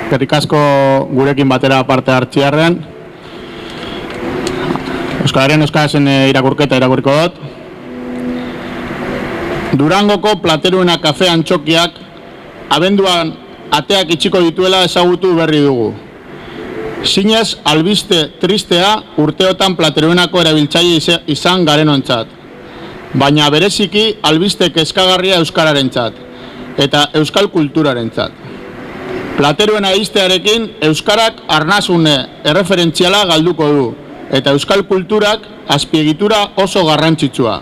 Eskerrik asko gurekin batera parte hartziarren. Euskararen euskarazen irakurketa irakurriko dut. Durangoko Plateruena kafe antxokiak abenduan ateak itxiko dituela ezagutu berri dugu. Zinez albiste tristea urteotan Plateruenako erabiltzaile izan garenontzat. Baina bereziki albiste kezkagarria euskararentzat eta euskal kulturarentzat. Plateruena ixtearekin euskarak arnasune erreferentziala galduko du eta euskal kulturak azpiegitura oso garrantzitsua.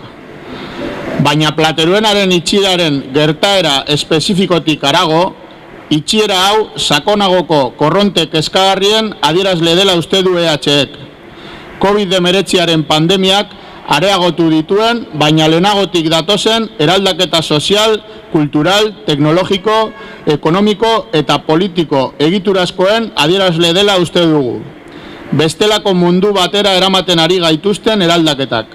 Baina Plateruenaren itxieraren gertaera espezifikotik harago, itxiera hau sakonagoko korronte kezkagarrien adierazle dela uste du EHek. COVID-19 pandemiak areagotu dituen, baina lehenagotik datozen eraldaketa sozial, kultural, teknologiko, ekonomiko eta politiko egiturazkoen adierazle dela uste dugu. Bestelako mundu batera eramaten ari gaituzten eraldaketak.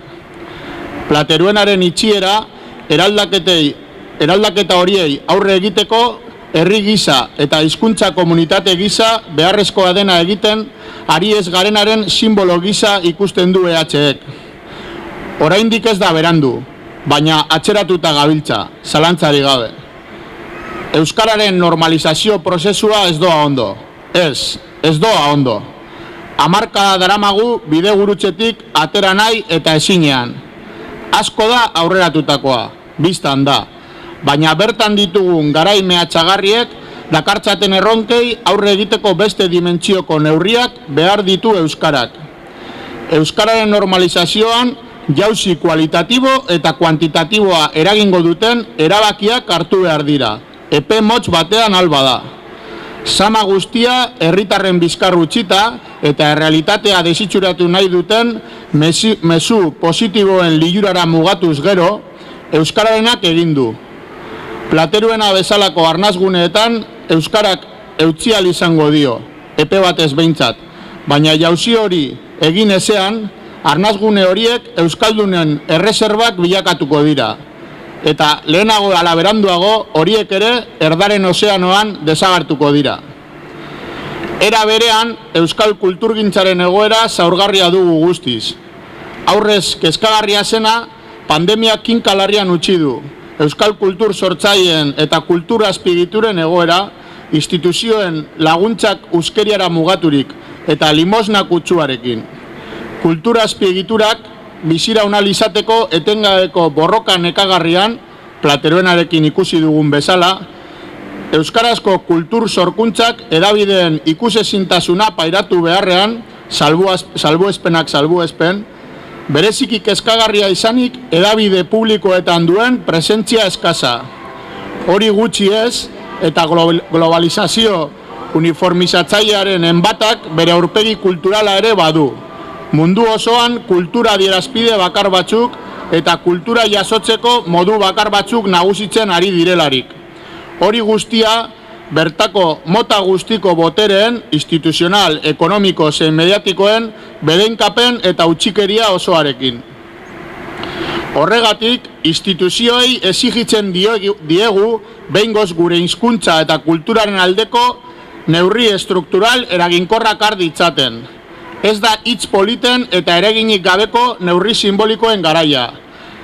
Plateruenaren itxiera eraldaketa horiei aurre egiteko herri gisa eta hizkuntza komunitate gisa beharrezkoa dena egiten ari ez garenaren simbolo gisa ikusten du EHek. Oraindik ez da berandu, baina atzeratuta gabiltza, zalantzari gabe. Euskararen normalizazio prozesua ez doa ondo. Ez doa ondo. Hamarkada daramagu bide gurutzetik atera nahi eta ezinean. Asko da aurreratutakoa, biztan da. Baina bertan ditugun garai mehatxagarriek dakartzaten erronkei aurre egiteko beste dimentsioko neurriak behar ditu euskarak. Euskararen normalizazioan jauzi kualitatibo eta kuantitatiboa eragingo duten erabakiak hartu behar dira, epe motz batean alba da. Sama guztia herritarren bizkar utzita eta errealitatea desitxuratu nahi duten mezu positiboen lilurara mugatuz gero, euskararenak egin du. Plateruena bezalako arnazguneetan euskarak eutzial izango dio, epe batez behintzat, baina jauzi hori egin ezean, arnazgune horiek euskaldunen erreserbak bilakatuko dira. Eta lehenago ala beranduago horiek ere erdaren ozeanoan desagertuko dira. Era berean, euskal kulturgintzaren egoera zaurgarria dugu guztiz. Aurrez kezkagarria zena, pandemiak kinkalarrian utzi du. Euskal kultur sortzaileen eta kultur azpigituren egoera, instituzioen laguntzak uskeriara mugaturik eta limosna kutsuarekin. Kultura azpiegiturak biziraunal izateko etengabeko borroka nekagarrian, Plateruenarekin ikusi dugun bezala, euskarazko kultur sorkuntzak hedabideen ikusezintasuna pairatu beharrean, salbuespen, bereziki kezkagarria izanik hedabide publikoetan duen presentzia eskasa. Hori gutxi ez, eta globalizazio uniformizatzailearen enbatak bere aurpegi kulturala ere badu. Mundu osoan kultura adierazpide bakar batzuk eta kultura jasotzeko modu bakar batzuk nagusitzen ari direlarik. Hori guztia bertako mota guztiko botereen, instituzional, ekonomiko zein mediatikoen bedenkapen eta utzikeria osoarekin. Horregatik, instituzioei exigitzen diegu behingoz gure hizkuntza eta kulturaren aldeko neurri estruktural eraginkorrak har ditzaten. Ez da hitz politen eta eraginik gabeko neurri simbolikoen garaia.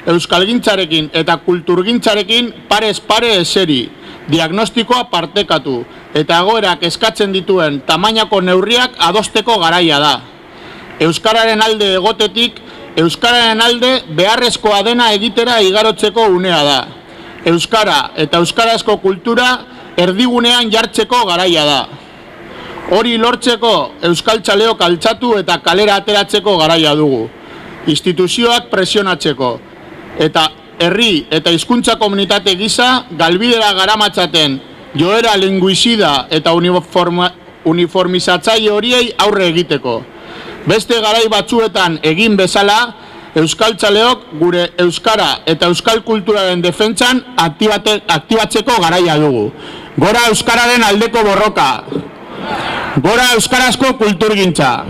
Euskalgintzarekin eta kulturgintzarekin parez pare eseri, diagnostikoa partekatu eta egoerak eskatzen dituen tamainako neurriak adosteko garaia da. Euskararen alde egotetik, euskararen alde beharrezkoa dena egitera igarotzeko unea da. Euskara eta euskarazko kultura erdigunean jartzeko garaia da. Hori lortzeko euskaltzaleok altxatu eta kalera ateratzeko garaia dugu. Instituzioak presionatzeko eta herri eta hizkuntza komunitate gisa galbidera garamatzaten joera linguizida eta uniformizatzaile horiei aurre egiteko. Beste garai batzuetan egin bezala, euskaltzaleok gure euskara eta euskal kulturaren defentsan aktibatzeko garaia dugu. Gora euskararen aldeko borroka! Gora euskarazko kulturgintza!